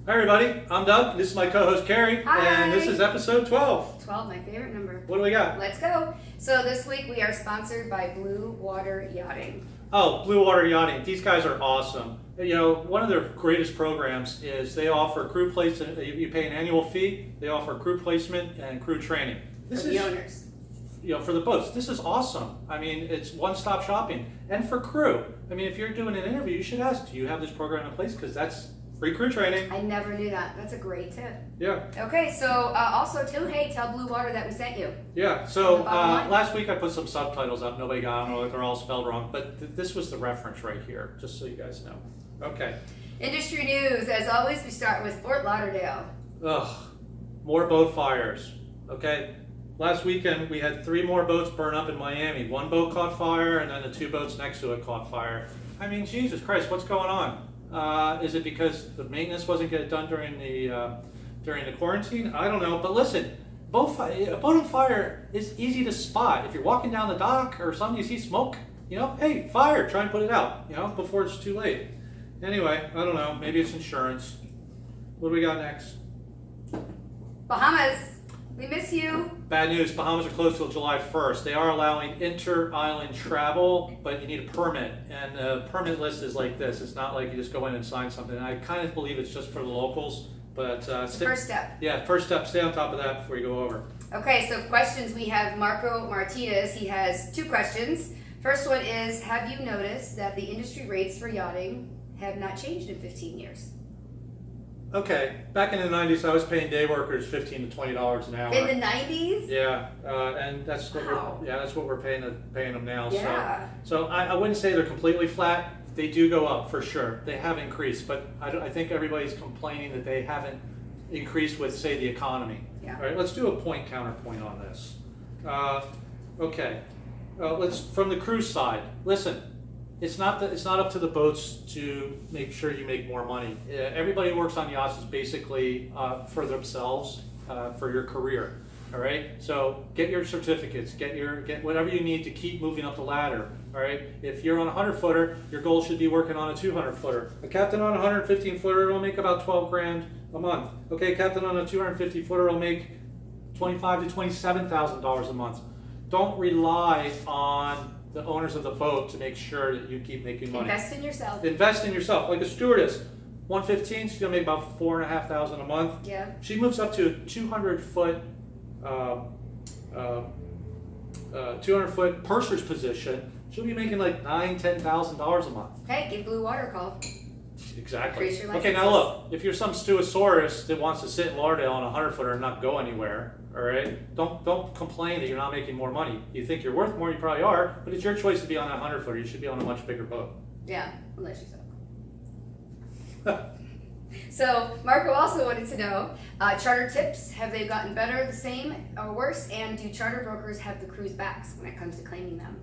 Hi everybody, I'm Doug. This is my co-host Carrie, Hi. and this is episode 12. 12, my favorite number. What do we got? Let's go. So this week we are sponsored by Blue Water Yachting. Oh, Blue Water Yachting. These guys are awesome. You know, one of their greatest programs is they offer crew placement. You pay an annual fee. They offer crew placement and crew training. For the owners. You know, for the boats. This is awesome. I mean, it's one-stop shopping. And for crew. I mean, if you're doing an interview, you should ask, do you have this program in place? Because that's free crew training. I never knew that. That's a great tip. Yeah. Okay, so also too, hey, tell Blue Water that we sent you. Yeah, so last week I put some subtitles up. Nobody got them, or they're all spelled wrong. But this was the reference right here, just so you guys know. Okay. Industry news. As always, we start with Fort Lauderdale. Ugh, more boat fires. Okay. Last weekend we had 3 more boats burn up in Miami. 1 boat caught fire, and then the 2 boats next to it caught fire. I memean, Jesus Christ, what's going on? Is it because the maintenance wasn't getting done during the quarantine? I don't know. But listen, a boat on fire is easy to spot. If you're walking down the dock or something, you see smoke, you know, hey, fire, try and put it out, you know, before it's too late. Anyway, I don't know. Maybe it's insurance. What do we got next? Bahamas. We miss you. Bad news, Bahamas are closed till July 1st. They are allowing inter-island travel, but you need a permit. And the permit list is like this. It's not like you just go in and sign something. I kind of believe it's just for the locals, but First step. Yeah, first step. Stay on top of that before you go over. Okay, so questions. We have Marco Martinez. He has 2 questions. First one is, have you noticed that the industry rates for yachting have not changed in 15 years? Okay, back in the 90s, I was paying day workers $15 to $20 an hour. In the 90s? Yeah, and that's what Wow. we're paying them now. Yeah. So I wouldn't say they're completely flat. They do go up for sure. They have increased, but I think everybody's complaining that they haven't increased with, say, the economy. Yeah. All right, let's do a point counterpoint on this. Okay, let's from the cruise side. Listen. It's not up to the boats to make sure you make more money. Everybody who works on yachts is basically for themselves, for your career. All right. So get your certificates, get whatever you need to keep moving up the ladder. All right. If you're on a 100-footer, your goal should be working on a 200-footer. A captain on a 115-footer will make about 12 grand a month. Okay, a captain on a 250-footer will make $25,000 to $27,000 a month. Don't rely on the owners of the boat to make sure that you keep making money. Invest in yourself. Invest in yourself. Like a stewardess, 115, she's gonna make about $4,500 a month. Yeah. She moves up to a 200-foot, 200-foot purser's position. She'll be making like $9,000-$10,000 a month. Hey, give Blue Water a call. Exactly. Increase your Okay, now licenses. look, if you're some stegosaurus that wants to sit in Lauderdale on a 100-footer and not go anywhere, all right, don't complain that you're not making more money. You think you're worth more, you probably are, but it's your choice to be on a 100-footer. You should be on a much bigger boat. Yeah, unless you suck. So Marco also wanted to know, charter tips, have they gotten better, the same, or worse? And do charter brokers have the cruise backs when it comes to claiming them?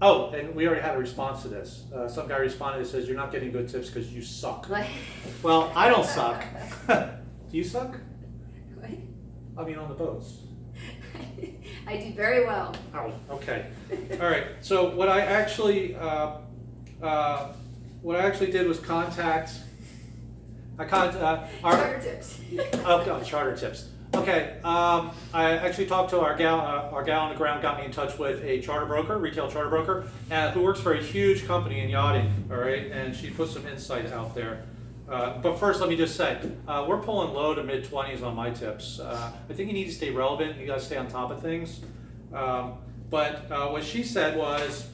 Oh, and we already had a response to this. Some guy responded that says, you're not getting good tips because you suck. Well, I don't suck. Do you suck? What? I mean, on the boats. I do very well. Oh, okay. All right. So what I actually did was contact. Charter tips. Oh, charter tips. Okay. I actually talked to our gal on the ground. Got me in touch with a charter broker, retail charter broker, who works for a huge company in yachting. All right, and she put some insight out there. But first, let me just say, we're pulling low to mid-20s on my tips. I think you need to stay relevant. You got to stay on top of things. But what she said was,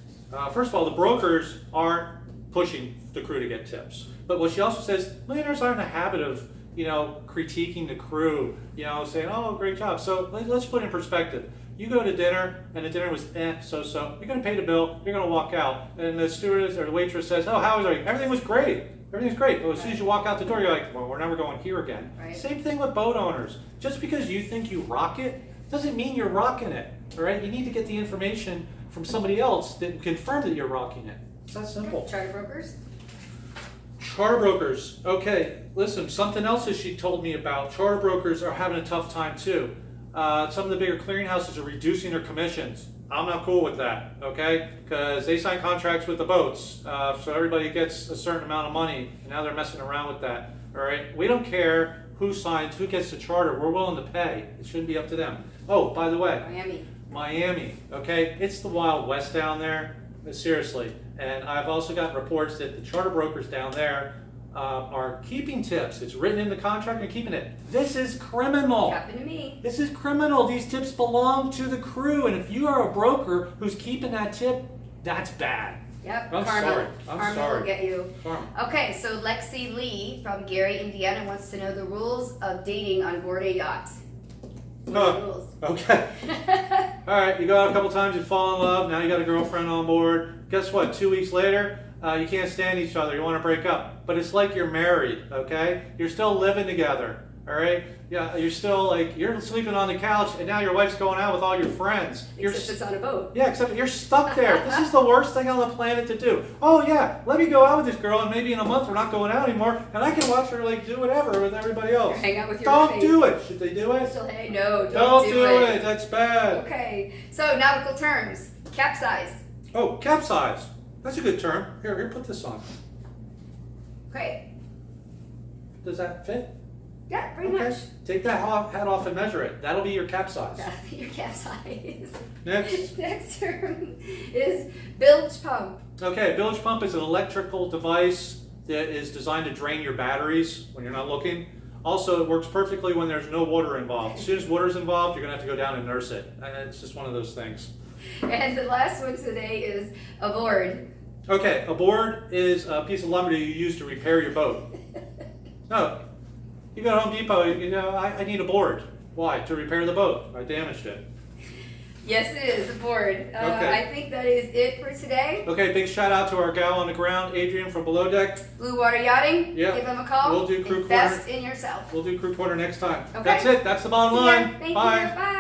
first of all, the brokers aren't pushing the crew to get tips. But what she also says, millionaires aren't in the habit of, you know, critiquing the crew, you know, saying, oh, great job. So let's put it in perspective. You go to dinner, and the dinner was so-so. You're going to pay the bill. You're going to walk out. And the stewardess or the waitress says, oh, how was it? Everything was great. Everything's great. But as soon as you walk out the door, you're like, well, we're never going here again. Right. Same thing with boat owners. Just because you think you rock it doesn't mean you're rocking it. All right? You need to get the information from somebody else that can confirm that you're rocking it. It's that simple. Charter brokers? Charter brokers. Okay, listen, something else that she told me about. Charter brokers are having a tough time too. Some of the bigger clearinghouses are reducing their commissions. I'm not cool with that, okay? Because they sign contracts with the boats, so everybody gets a certain amount of money, and now they're messing around with that. All right, we don't care who signs, who gets the charter. We're willing to pay. It shouldn't be up to them. Oh, by the way, Miami. Okay, it's the Wild West down there. Seriously, and I've also gotten reports that the charter brokers down there are keeping tips. It's written in the contract, they're keeping it. This is criminal. Happened to me. This is criminal. These tips belong to the crew, and if you are a broker who's keeping that tip, that's bad. Yep, I'm sorry. I'm sorry. Will get you. Karma. Okay, so Lexi Lee from Gary, Indiana wants to know the rules of dating on board a yacht. What are the rules? Okay. All right, you go out a couple times, you fall in love, now you got a girlfriend on board. Guess what? 2 weeks later, you can't stand each other, you want to break up. But it's like you're married, okay? You're still living together, all right? Yeah, you're still like, you're sleeping on the couch, and now your wife's going out with all your friends. Except it's on a boat. Yeah, except you're stuck there. This is the worst thing on the planet to do. Oh yeah, let me go out with this girl, and maybe in a month we're not going out anymore, and I can watch her like do whatever with everybody else. Or hang out with your Don't roommate. do it. Should they do it? Still, hey, no, Don't do it. That's bad. Okay, so nautical terms. Capsize. Oh, capsize. That's a good term. Here, put this on. Okay. Does that fit? Yeah, pretty much. Take that hat off and measure it. That'll be your capsize. That'll be your capsize. Next. Next term is bilge pump. Okay, bilge pump is an electrical device that is designed to drain your batteries when you're not looking. Also, it works perfectly when there's no water involved. As soon as water's involved, you're going to have to go down and nurse it. And it's just one of those things. And the last one today is a board. Okay, a board is a piece of lumber you use to repair your boat. No, you go to Home Depot, you know, I need a board. Why? To repair the boat. I damaged it. Yes, it is a board. Okay. I think that is it for today. Okay, big shout out to our gal on the ground, Adrian from Below Deck. Blue Water Yachting. Yeah. Give them a call. We'll do crew Invest corner. in yourself. We'll do crew corner next time. Okay. That's it. That's the bottom See ya. line. Thank Bye. you. Bye.